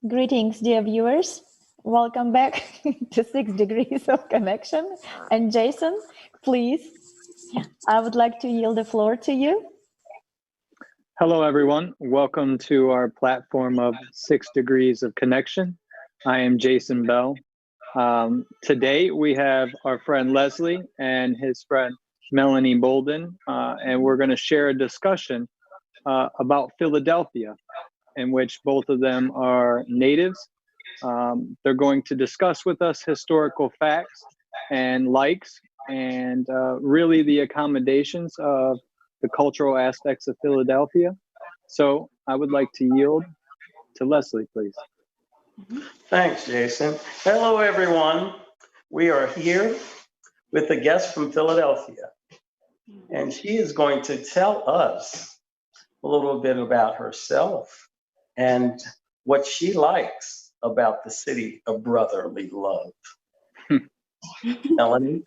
Greetings, dear viewers. Welcome back to 6 Degrees of Connection. And Jason, please, I would like to yield the floor to you. Hello, everyone. Welcome to our platform of 6 Degrees of Connection. I am Jason Bell. Today, we have our friend Leslie and his friend Melanie Bolden, and we're going to share a discussion about Philadelphia, in which both of them are natives. They're going to discuss with us historical facts and likes and really the accommodations of the cultural aspects of Philadelphia. So I would like to yield to Leslie, please. Thanks, Jason. Hello, everyone. We are here with a guest from Philadelphia, and she is going to tell us a little bit about herself and what she likes about the city of brotherly love. Melanie?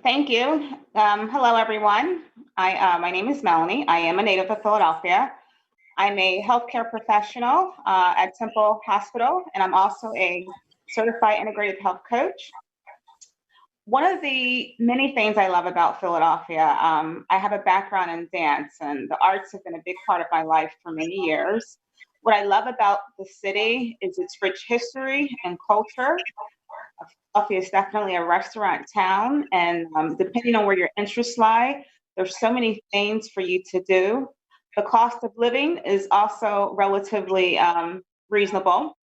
Thank you. Hello, everyone. My name is Melanie. I am a native of Philadelphia. I'm a healthcare professional at Temple Hospital, and I'm also a certified integrated health coach. One of the many things I love about Philadelphia, I have a background in dance, and the arts have been a big part of my life for many years. What I love about the city is its rich history and culture. Philadelphia is definitely a restaurant town, and depending on where your interests lie, there's so many things for you to do. The cost of living is also relatively reasonable.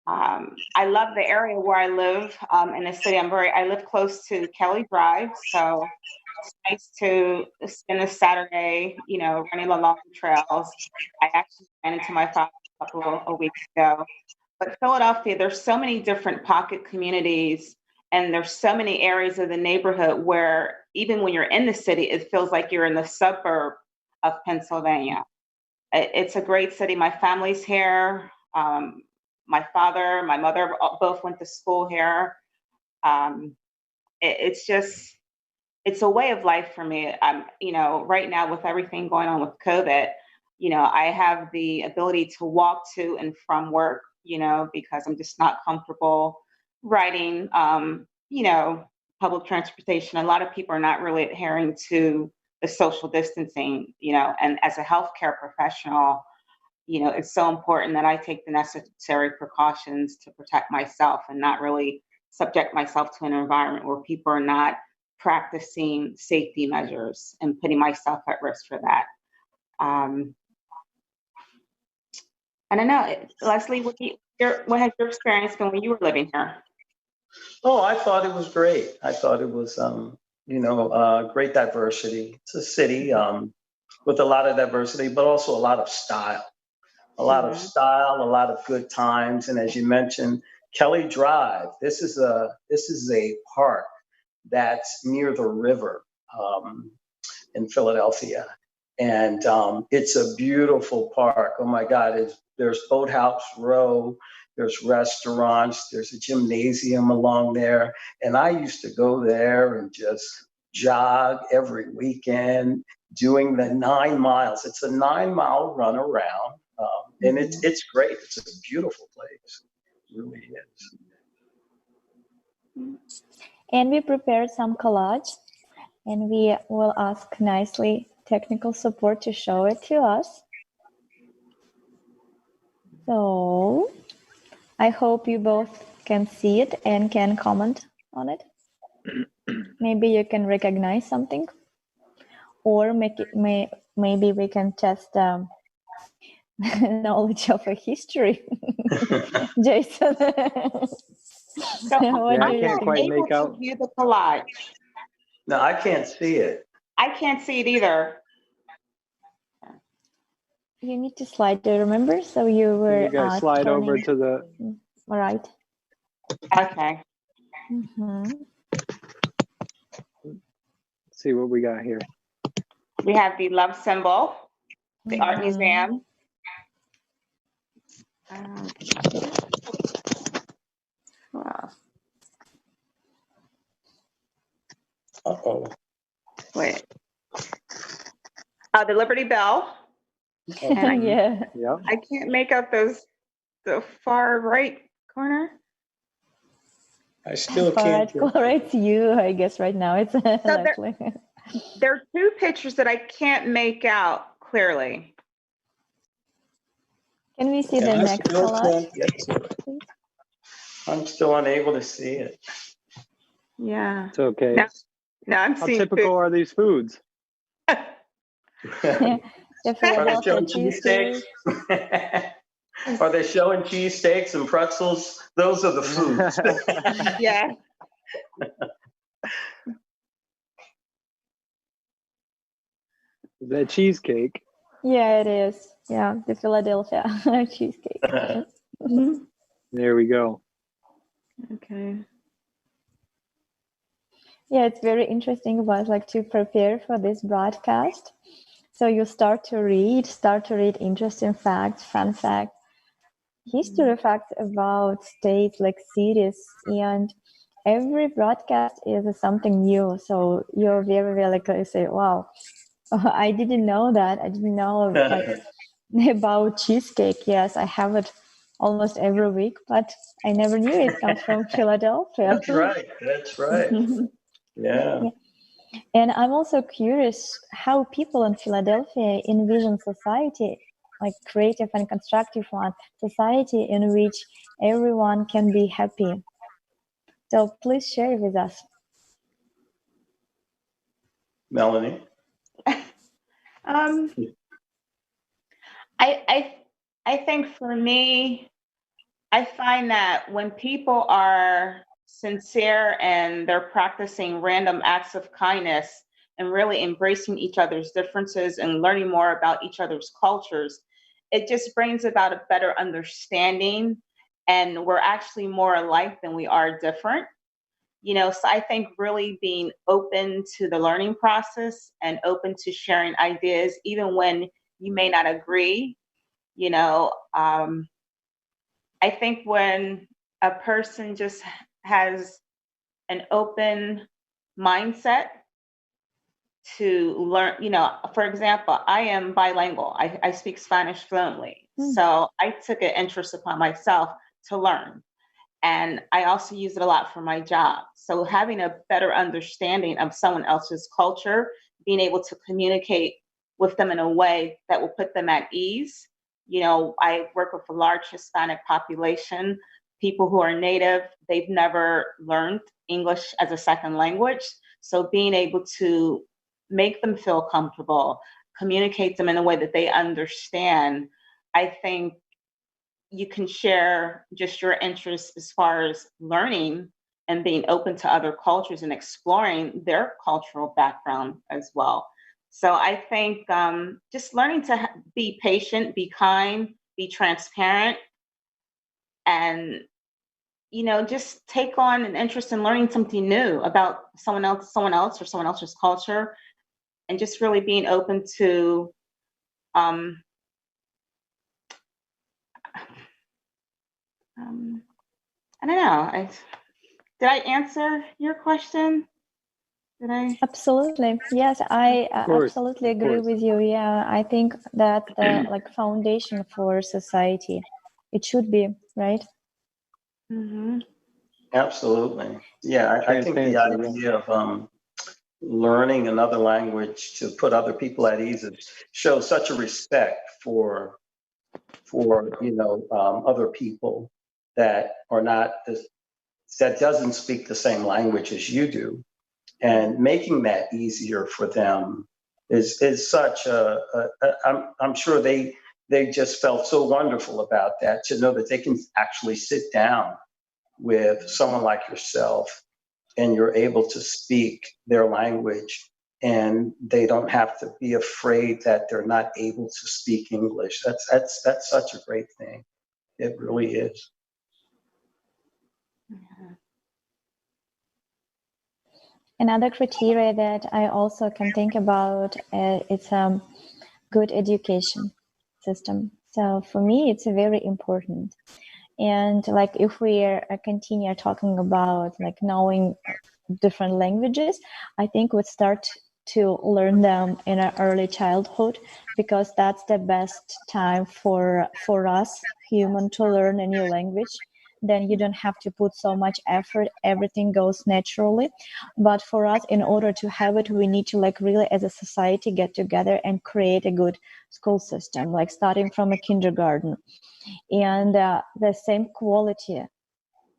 I love the area where I live in the city. I live close to Kelly Drive, so it's nice to spend a Saturday, running along the trails. I actually ran into my father a couple of weeks ago. But Philadelphia, there's so many different pocket communities, and there's so many areas of the neighborhood where even when you're in the city, it feels like you're in the suburb of Pennsylvania. It's a great city. My family's here. My father, my mother both went to school here. It's a way of life for me. Right now with everything going on with COVID, I have the ability to walk to and from work, because I'm just not comfortable riding, public transportation. A lot of people are not really adhering to the social distancing, and as a healthcare professional, it's so important that I take the necessary precautions to protect myself and not really subject myself to an environment where people are not practicing safety measures and putting myself at risk for that. I don't know, Leslie, what has your experience been when you were living here? Oh, I thought it was great. I thought it was, great diversity. It's a city with a lot of diversity, but also a lot of style. A lot of style, a lot of good times, and as you mentioned, Kelly Drive. This is a park that's near the river in Philadelphia, and it's a beautiful park. Oh my God! There's Boathouse Row, there's restaurants, there's a gymnasium along there, and I used to go there and just jog every weekend, doing the 9 miles. It's a 9-mile run around. And it's great. It's a beautiful place. It really is. And we prepared some collage, and we will ask nicely technical support to show it to us. So I hope you both can see it and can comment on it. Maybe you can recognize something, or maybe we can test knowledge of a history. Jason. So I can't quite make out. View the collage. No, I can't see it. I can't see it either. You need to slide there, remember? So you were slide turning over to the right. Okay. Let's see what we got here. We have the love symbol, the art museum. Wow. Uh-oh. Wait. The Liberty Bell. And Yeah. Yeah. I can't make out the far right corner. I still All right, can't. Cora, it's you, I guess, right now. It's there- Leslie. There are two pictures that I can't make out clearly. Can we see And the I next still collage, can't get to it. please? I'm still unable to see it. Yeah. It's okay. No, I'm How seeing typical are these foods? The Are they Philadelphia showing cheesesteak. cheesesteaks? Are they showing cheesesteaks and pretzels? Those are the foods. Yeah. Is that cheesecake? Yeah, it is. Yeah, the Philadelphia cheesecake. Mhm. There we go. Okay. Yeah, it's very interesting about like to prepare for this broadcast. So you start to read interesting facts, fun facts, history facts about states like cities, and every broadcast is something new. So you're very, very like you say, wow, I didn't know that. I didn't know like about cheesecake. Yes, I have it almost every week, but I never knew it comes from Philadelphia. That's right. That's right. Yeah. And I'm also curious how people in Philadelphia envision society, like creative and constructive one, society in which everyone can be happy. So please share with us. Melanie. I think for me, I find that when people are sincere and they're practicing random acts of kindness and really embracing each other's differences and learning more about each other's cultures, it just brings about a better understanding, and we're actually more alike than we are different. So I think really being open to the learning process and open to sharing ideas, even when you may not agree, I think when a person just has an open mindset to learn, for example, I am bilingual. I speak Spanish fluently. So I took an interest upon myself to learn. And I also use it a lot for my job. So having a better understanding of someone else's culture, being able to communicate with them in a way that will put them at ease. I work with a large Hispanic population, people who are native, they've never learned English as a second language. So being able to make them feel comfortable, communicate them in a way that they understand, I think you can share just your interests as far as learning and being open to other cultures and exploring their cultural background as well. So I think just learning to be patient, be kind, be transparent, and just take on an interest in learning something new about someone else or someone else's culture, and just really being open to I don't know. Did I answer your question? Did I? Absolutely. Yes, I course, absolutely of agree course. with you. Yeah, I think that the like foundation for society, it should be, right? Mm-hmm. Absolutely. Yeah, I think the Transparency, idea of learning another language to put other people at ease shows such a respect for other people that are not that doesn't speak the same language as you do, and making that easier for them is such I'm sure they just felt so wonderful about that, to know that they can actually sit down with someone like yourself and you're able to speak their language, and they don't have to be afraid that they're not able to speak English. That's such a great thing. It really is. Another criteria that I also can think about is good education system. So for me, it's very important. And like if we continue talking about like knowing different languages, I think we start to learn them in our early childhood, because that's the best time for us human to learn a new language. Then you don't have to put so much effort, everything goes naturally. But for us, in order to have it, we need to like really as a society get together and create a good school system, like starting from a kindergarten, and the same quality,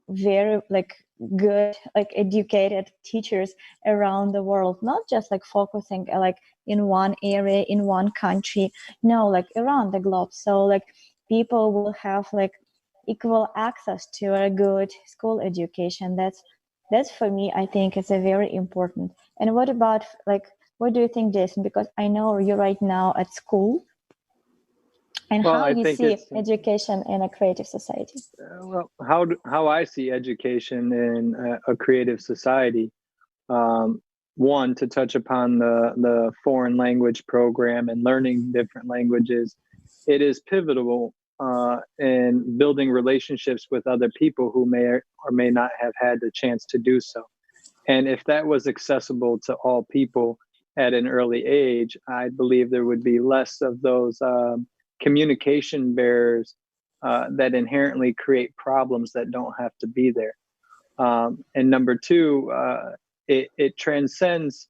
very like good, like educated teachers around the world, not just like focusing like in one area, in one country, no, like around the globe. So like people will have like equal access to a good school education. That's for me, I think it's a very important. And what about like, what do you think, Jason? Because I know you're right now at school, and Well, how I you think see it's education in a creative society. well, how I see education in a creative society. One, to touch upon the foreign language program and learning different languages, it is pivotal in building relationships with other people who may or may not have had the chance to do so. And if that was accessible to all people at an early age, I believe there would be less of those communication barriers that inherently create problems that don't have to be there. And number two, it transcends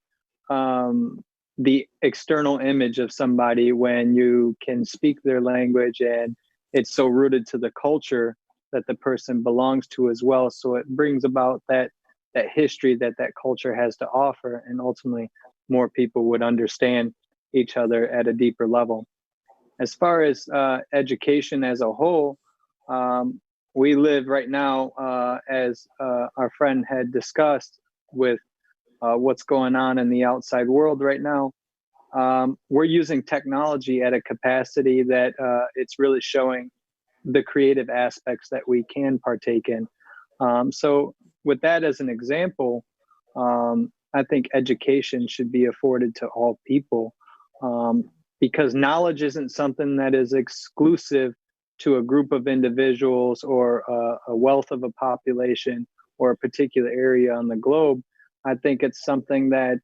the external image of somebody when you can speak their language and it's so rooted to the culture that the person belongs to as well. So it brings about that history that culture has to offer, and ultimately more people would understand each other at a deeper level. As far as education as a whole, we live right now, as our friend had discussed, with what's going on in the outside world right now. We're using technology at a capacity that it's really showing the creative aspects that we can partake in. So with that as an example, I think education should be afforded to all people, because knowledge isn't something that is exclusive to a group of individuals or a wealth of a population or a particular area on the globe. I think it's something that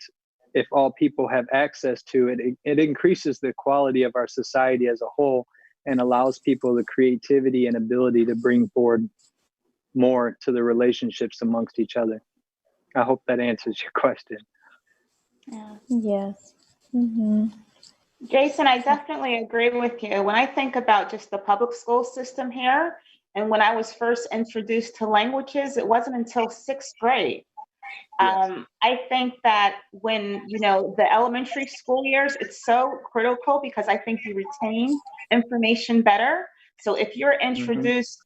if all people have access to it, it increases the quality of our society as a whole and allows people the creativity and ability to bring forward more to the relationships amongst each other. I hope that answers your question. Yeah. Yes. Mm-hmm. Jason, I definitely agree with you. When I think about just the public school system here, and when I was first introduced to languages, it wasn't until sixth grade. Yes. I think that when, the elementary school years, it's so critical because I think you retain information better. So if you're introduced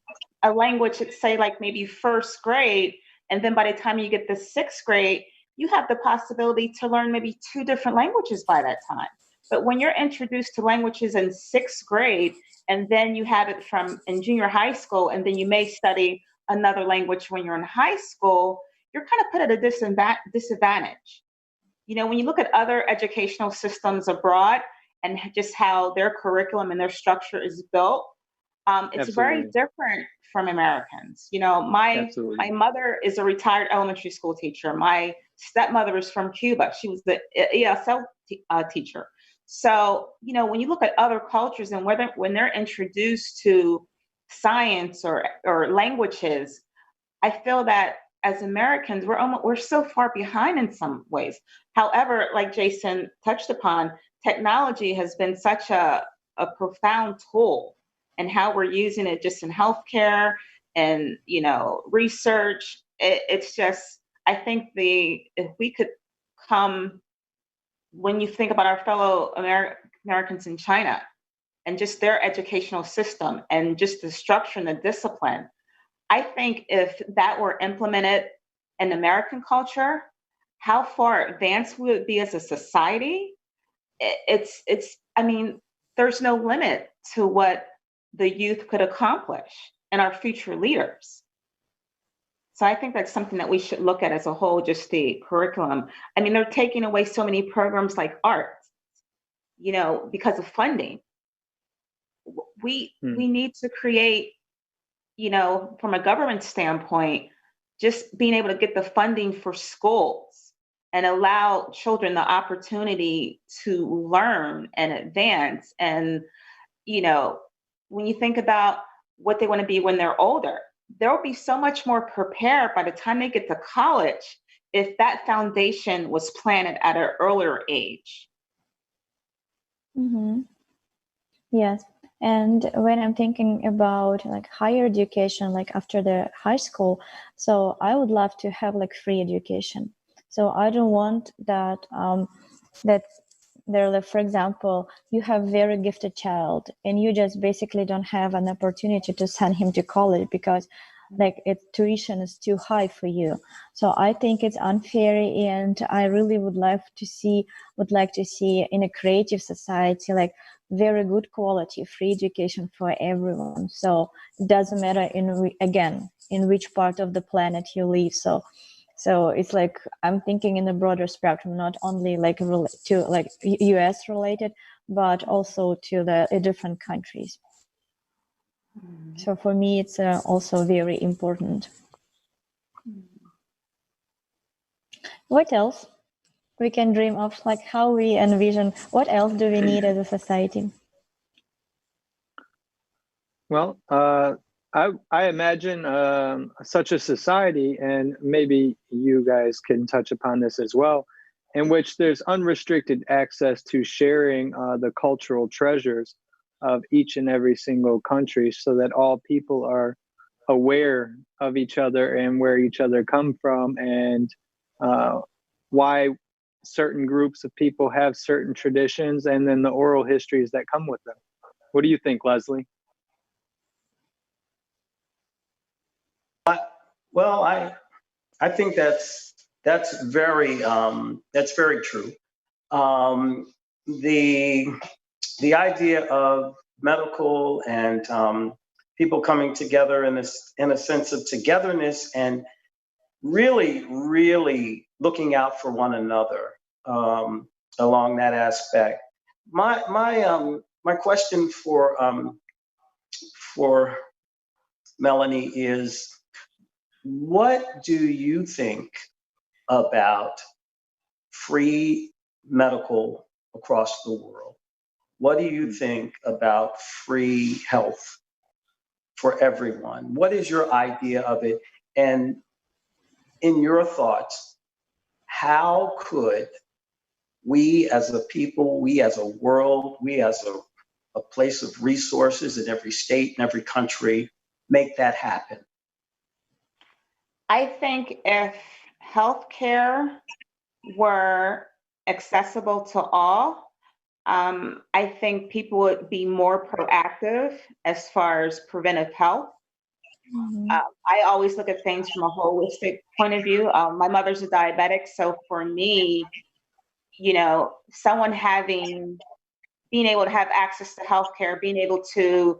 a language at, say, like maybe first grade, and then by the time you get the sixth grade, you have the possibility to learn maybe 2 different languages by that time. But when you're introduced to languages in sixth grade, and then you have it from in junior high school, and then you may study another language when you're in high school, you're kind of put at a disadvantage. When you look at other educational systems abroad and just how their curriculum and their structure is built, it's very different from Americans. My mother is a retired elementary school teacher. My stepmother is from Cuba. She was the ESL teacher. So, when you look at other cultures and when they're introduced to science or languages, I feel that as Americans, we're so far behind in some ways. However, like Jason touched upon, technology has been such a profound tool, and how we're using it just in healthcare and, research. It's just, I think if we could come, when you think about our fellow Americans in China and just their educational system and just the structure and the discipline, I think if that were implemented in American culture, how far advanced we would be as a society. I mean, there's no limit to what the youth could accomplish and our future leaders. So I think that's something that we should look at as a whole, just the curriculum. I mean, they're taking away so many programs like art, because of funding. We need to create, from a government standpoint, just being able to get the funding for schools and allow children the opportunity to learn and advance. And, you know, when you think about what they want to be when they're older, they'll be so much more prepared by the time they get to college if that foundation was planted at an earlier age. Mm-hmm. Yes. And when I'm thinking about like higher education, like after the high school, so I would love to have like free education. So I don't want that that there, like, for example, you have very gifted child and you just basically don't have an opportunity to send him to college because like tuition is too high for you. So I think it's unfair, and I really would like to see in a creative society like very good quality free education for everyone. So it doesn't matter in which part of the planet you live. So it's like I'm thinking in a broader spectrum, not only like to like US related, but also to the different countries. So for me, it's also very important. What else we can dream of, like how we envision, what else do we need as a society? Well, I imagine such a society, and maybe you guys can touch upon this as well, in which there's unrestricted access to sharing the cultural treasures of each and every single country, so that all people are aware of each other and where each other come from, and why certain groups of people have certain traditions, and then the oral histories that come with them. What do you think, Leslie? Well, I think that's very true. The idea of medical and people coming together in a sense of togetherness and really looking out for one another along that aspect. My question for Melanie is, what do you think about free medical across the world? What do you think about free health for everyone? What is your idea of it? And in your thoughts, how could we as a people, we as a world, we as a place of resources in every state and every country make that happen? I think if healthcare were accessible to all, I think people would be more proactive as far as preventive health. Mm-hmm. I always look at things from a holistic point of view. My mother's a diabetic, so for me, you know, someone being able to have access to healthcare, being able to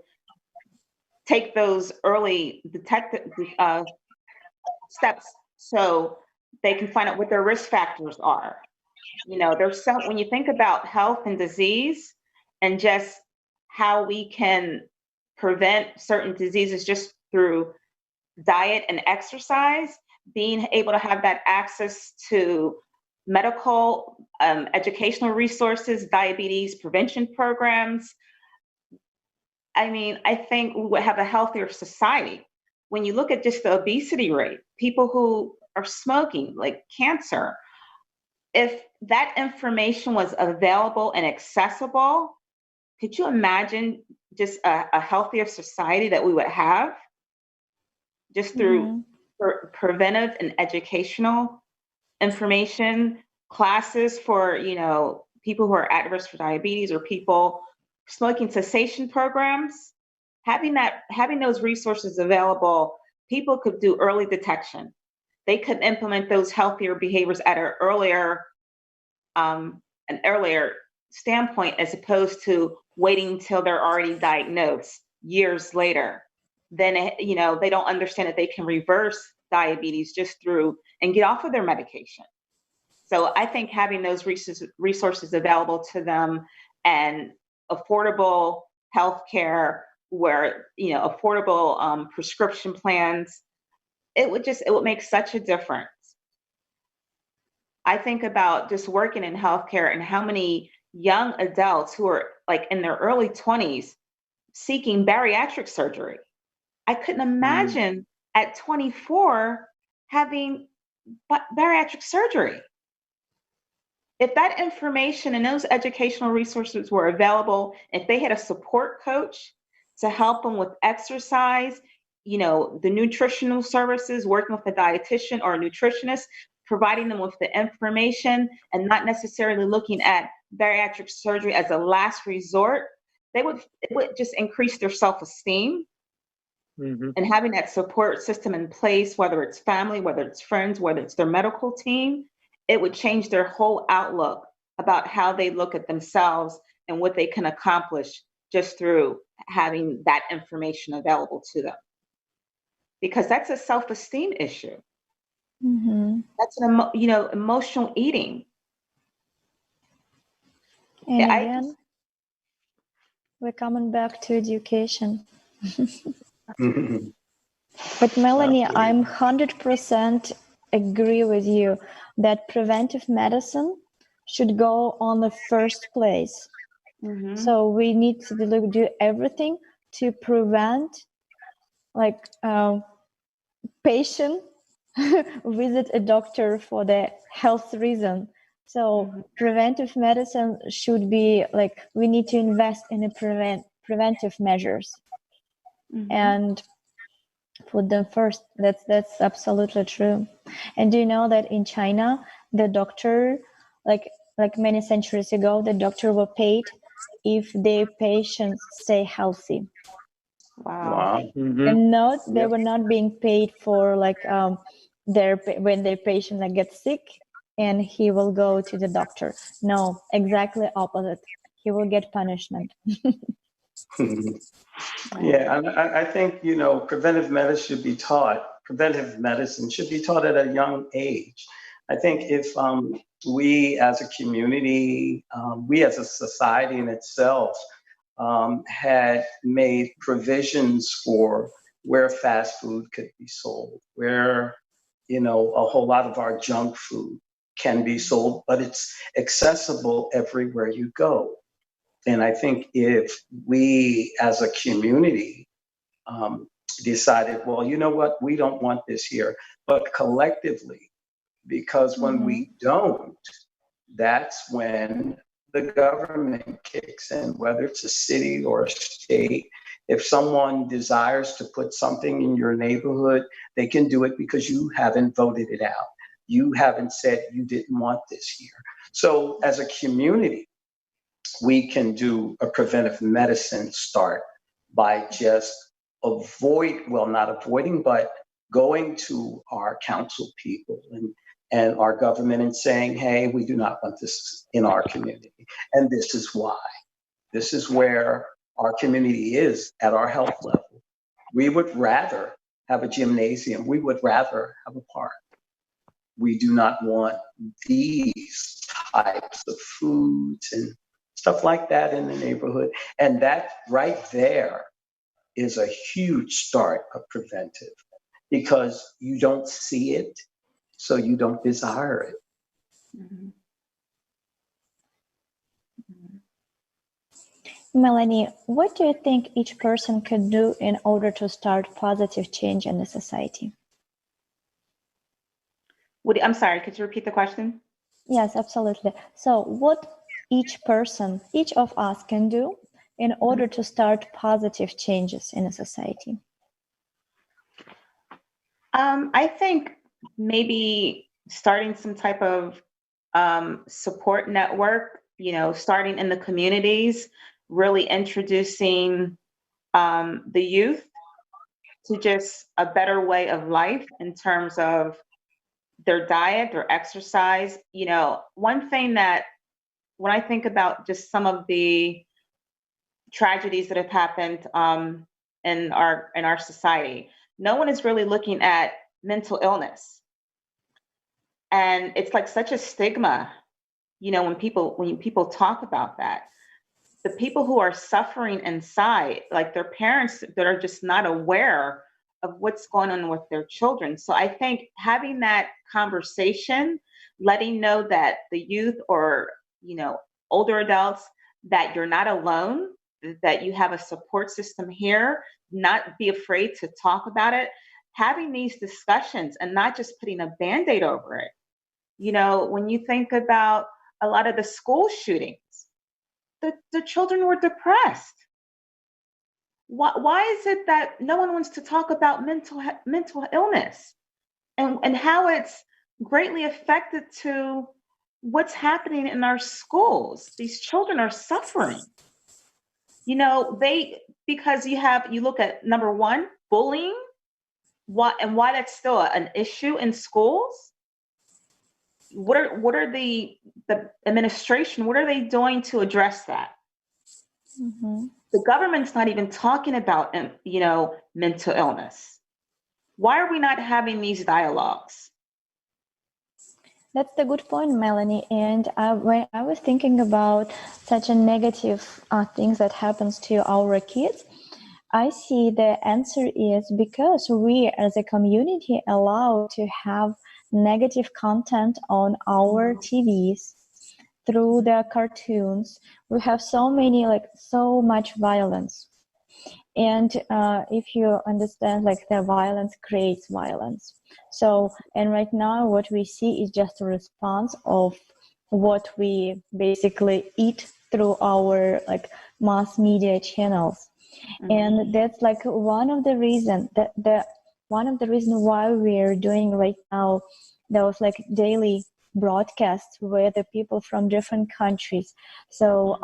take those early detective steps so they can find out what their risk factors are. You know, when you think about health and disease and just how we can prevent certain diseases just through diet and exercise, being able to have that access to medical, educational resources, diabetes prevention programs. I mean, I think we would have a healthier society. When you look at just the obesity rate, people who are smoking, like cancer, if that information was available and accessible, could you imagine just a healthier society that we would have just through preventive and educational information, classes for, you know, people who are at risk for diabetes or people smoking cessation programs? Having those resources available, people could do early detection. They could implement those healthier behaviors at an earlier standpoint, as opposed to waiting until they're already diagnosed years later. Then, you know, they don't understand that they can reverse diabetes just through and get off of their medication. So I think having those resources available to them and affordable healthcare, where, you know, affordable prescription plans, it would make such a difference. I think about just working in healthcare and how many young adults who are like in their early 20s seeking bariatric surgery. I couldn't imagine at 24 having bariatric surgery. If that information and those educational resources were available, if they had a support coach to help them with exercise, you know, the nutritional services, working with a dietitian or a nutritionist, providing them with the information and not necessarily looking at bariatric surgery as a last resort, it would just increase their self-esteem. And having that support system in place, whether it's family, whether it's friends, whether it's their medical team, it would change their whole outlook about how they look at themselves and what they can accomplish just through having that information available to them. Because that's a self-esteem issue. That's an emotional eating. And again, we're coming back to education. But Melanie, I'm 100% agree with you that preventive medicine should go on the first place. So we need to do everything to prevent, like, patient visit a doctor for the health reason. So preventive medicine should be like, we need to invest in a preventive measures and put them first. That's absolutely true. And do you know that in China, the doctor, like many centuries ago, the doctor were paid if their patients stay healthy. Wow. And not, they were not being paid for like when their patient like gets sick and he will go to the doctor. No, exactly opposite. He will get punishment. Yeah, I think, you know, preventive medicine should be taught at a young age. I think if we as a community, we as a society in itself, had made provisions for where fast food could be sold, where, you know, a whole lot of our junk food can be sold, but it's accessible everywhere you go. And I think if we as a community decided, well, you know what, we don't want this here, but collectively, because when we don't, that's when the government kicks in, whether it's a city or a state. If someone desires to put something in your neighborhood, they can do it because you haven't voted it out. You haven't said you didn't want this here. So as a community, we can do a preventive medicine start by just not avoiding, but going to our council people and our government and saying, hey, we do not want this in our community. And this is why. This is where our community is at our health level. We would rather have a gymnasium. We would rather have a park. We do not want these types of foods and stuff like that in the neighborhood. And that right there is a huge start of preventive, because you don't see it, so you don't desire it. Melanie, what do you think each person could do in order to start positive change in the society? I'm sorry, could you repeat the question? Yes, absolutely. So what each of us can do in order to start positive changes in a society? I think maybe starting some type of support network, you know, starting in the communities, really introducing the youth to just a better way of life in terms of their diet, their exercise. You know, one thing that when I think about just some of the tragedies that have happened in our society, no one is really looking at mental illness. And it's like such a stigma, you know, when people talk about that. The people who are suffering inside, like their parents that are just not aware of what's going on with their children. So I think having that conversation, letting know that the youth or, older adults, that you're not alone, that you have a support system here, not be afraid to talk about it, having these discussions and not just putting a Band-Aid over it. When you think about a lot of the school shootings, the children were depressed. Why is it that no one wants to talk about mental illness and how it's greatly affected to what's happening in our schools? These children are suffering. Because you look at number one, bullying, why that's still an issue in schools. What are the administration, what are they doing to address that? Mm-hmm. The government's not even talking about, mental illness. Why are we not having these dialogues? That's the good point, Melanie. And when I was thinking about such a negative things that happens to our kids, I see the answer is because we as a community allow to have negative content on our TVs through the cartoons. We have so much violence. And if you understand, the violence creates violence. So, and right now what we see is just a response of what we basically eat through our mass media channels. Mm-hmm. And that's one of the reasons why we're doing right now those daily broadcasts with the people from different countries. So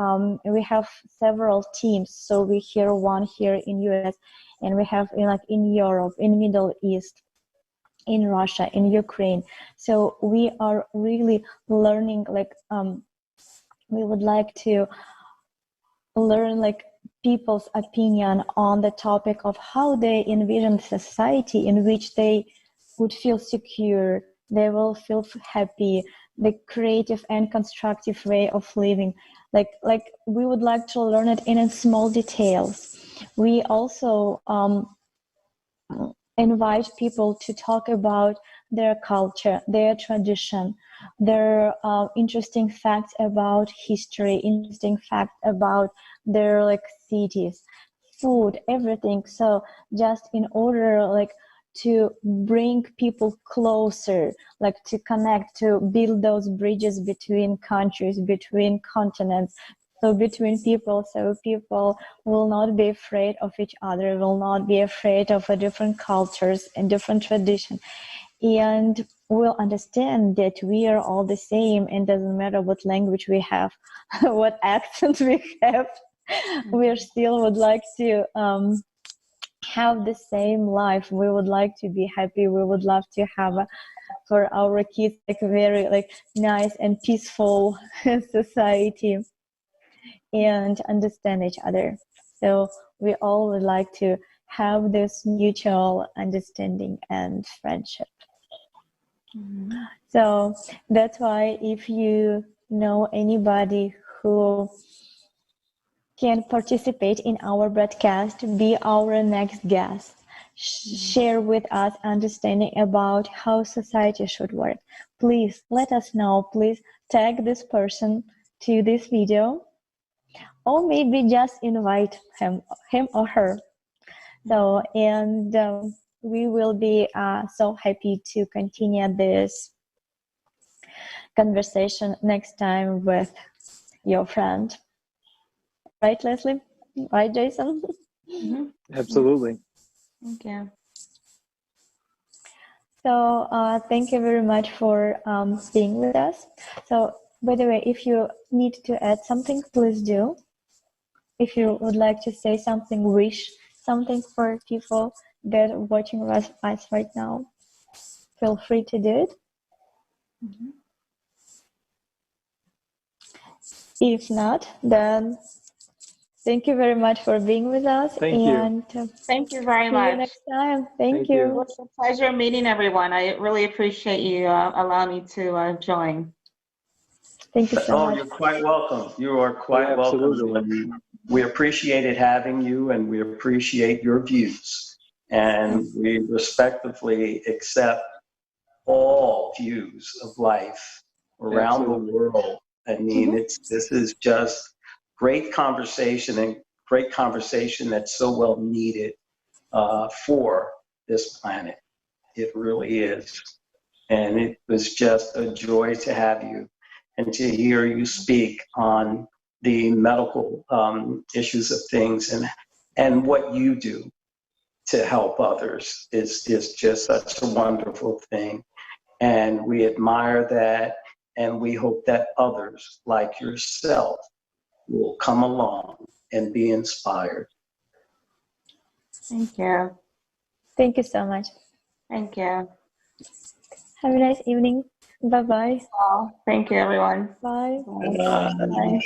we have several teams. So we hear one here in US, and we have in Europe, in Middle East, in Russia, in Ukraine. So we are really learning, we would like to learn people's opinion on the topic of how they envision society in which they would feel secure, they will feel happy, the creative and constructive way of living. We would like to learn it in small details. We also invite people to talk about their culture, their tradition, their interesting facts about history, interesting facts about their cities, food, everything. So just in order to bring people closer, to connect, to build those bridges between countries, between continents, so between people, so people will not be afraid of each other, will not be afraid of different cultures and different traditions, and will understand that we are all the same, and doesn't matter what language we have, what accent we have, we still would like to have the same life. We would like to be happy. We would love to have for our kids very nice and peaceful society, and understand each other. So we all would like to have this mutual understanding and friendship. Mm-hmm. So that's why if you know anybody who can participate in our broadcast, be our next guest, share with us understanding about how society should work, please let us know. Please tag this person to this video, or maybe just invite him or her. So, and we will be so happy to continue this conversation next time with your friend. Right, Leslie? Right, Jason? Mm-hmm. Absolutely. Thank you. So thank you very much for being with us. So, by the way, if you need to add something, please do. If you would like to say something, wish something for people that are watching us right now, feel free to do it. Mm-hmm. If not, then thank you very much for being with us. Thank you. Thank you very see much. you next time. Thank you. you. It was a pleasure meeting everyone. I really appreciate you allowing me to join. Thank you so much. You're quite welcome. You are quite welcome. We appreciated having you, and we appreciate your views. And we respectfully accept all views of life around Absolutely. the world. I mean, this is just great conversation, and great conversation that's so well needed for this planet. It really is. And it was just a joy to have you and to hear you speak on the medical issues of things, and what you do to help others is just such a wonderful thing. And we admire that, and we hope that others like yourself will come along and be inspired. Thank you. Thank you so much. Thank you. Have a nice evening. Bye-bye. Well, thank you, everyone. Bye. Bye.